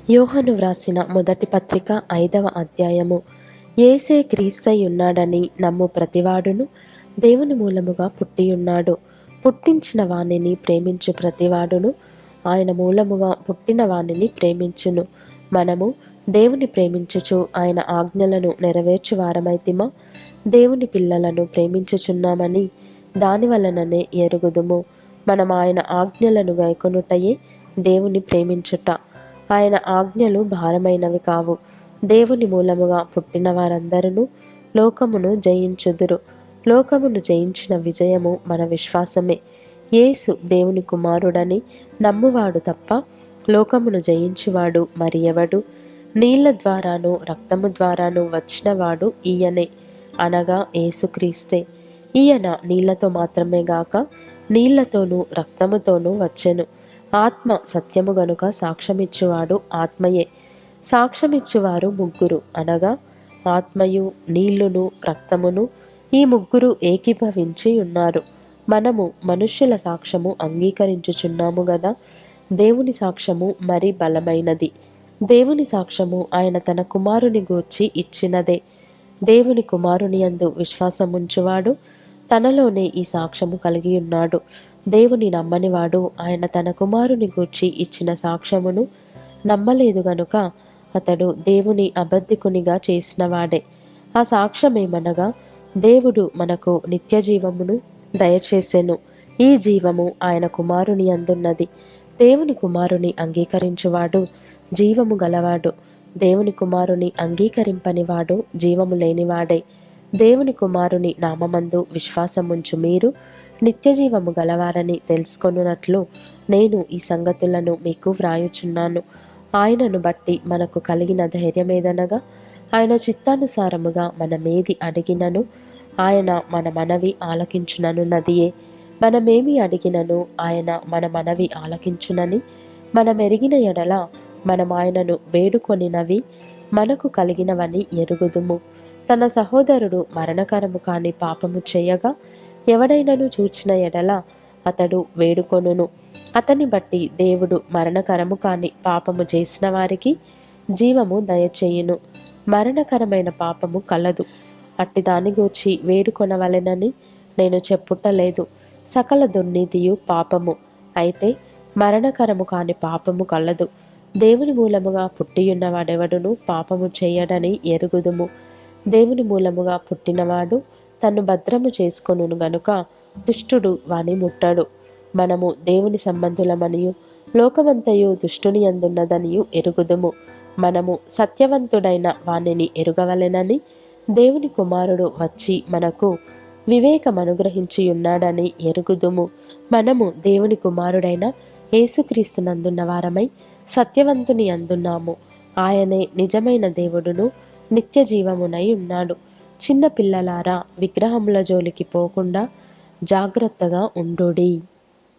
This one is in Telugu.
యోహాను వ్రాసిన మొదటి పత్రిక 5వ అధ్యాయము. యేసే క్రీస్తై ఉన్నాడని నమ్ము ప్రతివాడును దేవుని మూలముగా పుట్టియున్నాడు. పుట్టించిన వానిని ప్రేమించు ప్రతివాడును ఆయన మూలముగా పుట్టిన వానిని ప్రేమించును. మనము దేవుని ప్రేమించుచు ఆయన ఆజ్ఞలను నెరవేర్చు వారమైతిమా, దేవుని పిల్లలను ప్రేమించుచున్నామని దాని వలననే ఎరుగుదుము. మనం ఆయన ఆజ్ఞలను గైకొనుటయే దేవుని ప్రేమించుట. ఆయన ఆజ్ఞలు భారమైనవి కావు. దేవుని మూలముగా పుట్టిన వారందరూ లోకమును జయించుదురు. లోకమును జయించిన విజయము మన విశ్వాసమే. యేసు దేవుని కుమారుడని నమ్మువాడు తప్ప లోకమును జయించువాడు మరి ఎవడు? నీళ్ల ద్వారాను రక్తము ద్వారాను వచ్చినవాడు ఈయనే, అనగా యేసుక్రీస్తే. ఈయన నీళ్లతో మాత్రమే గాక నీళ్లతోనూ రక్తముతోనూ వచ్చెను. ఆత్మ సత్యము గనుక సాక్ష్యమిచ్చువాడు ఆత్మయే. సాక్ష్యమిచ్చువారు ముగ్గురు, అనగా ఆత్మయు నీళ్లును రక్తమును, ఈ ముగ్గురు ఏకీభవించి ఉన్నారు. మనము మనుష్యుల సాక్ష్యము అంగీకరించుచున్నాము గదా, దేవుని సాక్ష్యము మరి బలమైనది. దేవుని సాక్ష్యము ఆయన తన కుమారుని గూర్చి ఇచ్చినదే. దేవుని కుమారుని యందు విశ్వాసముంచువాడు తనలోనే ఈ సాక్ష్యము కలిగి ఉన్నాడు. దేవుని నమ్మనివాడు ఆయన తన కుమారుని గూర్చి ఇచ్చిన సాక్ష్యమును నమ్మలేదు గనుక అతడు దేవుని అబద్ధికునిగా చేసినవాడే. ఆ సాక్ష్యమేమనగా, దేవుడు మనకు నిత్య జీవమును దయచేసెను. ఈ జీవము ఆయన కుమారుని అందున్నది. దేవుని కుమారుని అంగీకరించువాడు జీవము గలవాడు. దేవుని కుమారుని అంగీకరింపనివాడు జీవము లేనివాడే. దేవుని కుమారుని నామమందు విశ్వాసముంచు మీరు నిత్యజీవము గలవారని తెలుసుకొనున్నట్లు నేను ఈ సంగతులను మీకు వ్రాయుచున్నాను. ఆయనను బట్టి మనకు కలిగిన ధైర్యమేదనగా, ఆయన చిత్తానుసారముగా మనమేది అడిగినను ఆయన మన మనవి ఆలకించుననున్నదియే. మనమేమి అడిగినను ఆయన మన మనవి ఆలకించునని మనమెరిగిన ఎడల మనం ఆయనను వేడుకొనినవి మనకు కలిగినవని ఎరుగుదుము. తన సహోదరుడు మరణకరము కాని పాపము చేయగా ఎవడైనను చూచిన ఎడల అతడు వేడుకొనును. అతని బట్టి దేవుడు మరణకరము కాని పాపము చేసిన వారికి జీవము దయచేయును. మరణకరమైన పాపము కలదు. అట్టి దాని గూర్చి వేడుకొనవలెనని నేను చెప్పుటలేదు. సకల దుర్నీతియు పాపము. అయితే మరణకరము కాని పాపము కలదు. దేవుని మూలముగా పుట్టియున్నవాడెవడును పాపము చేయడని ఎరుగుదుము. దేవుని మూలముగా పుట్టినవాడు తన్ను భద్రము చేసుకొనును గనుక దుష్టుడు వాని ముట్టడు. మనము దేవుని సంబంధులమనియు లోకమంతయు దుష్టుని అందున్నదనియు ఎరుగుదుము. మనము సత్యవంతుడైన వానిని ఎరుగవలెనని దేవుని కుమారుడు వచ్చి మనకు వివేకం అనుగ్రహించి ఉన్నాడని ఎరుగుదుము. మనము దేవుని కుమారుడైన యేసుక్రీస్తునందున్న వారమై సత్యవంతుని అందున్నాము. ఆయనే నిజమైన దేవుడును నిత్య జీవమునై ఉన్నాడు. చిన్న పిల్లలారా, విగ్రహముల జోలికి పోకుండా జాగ్రత్తగా ఉండుడి.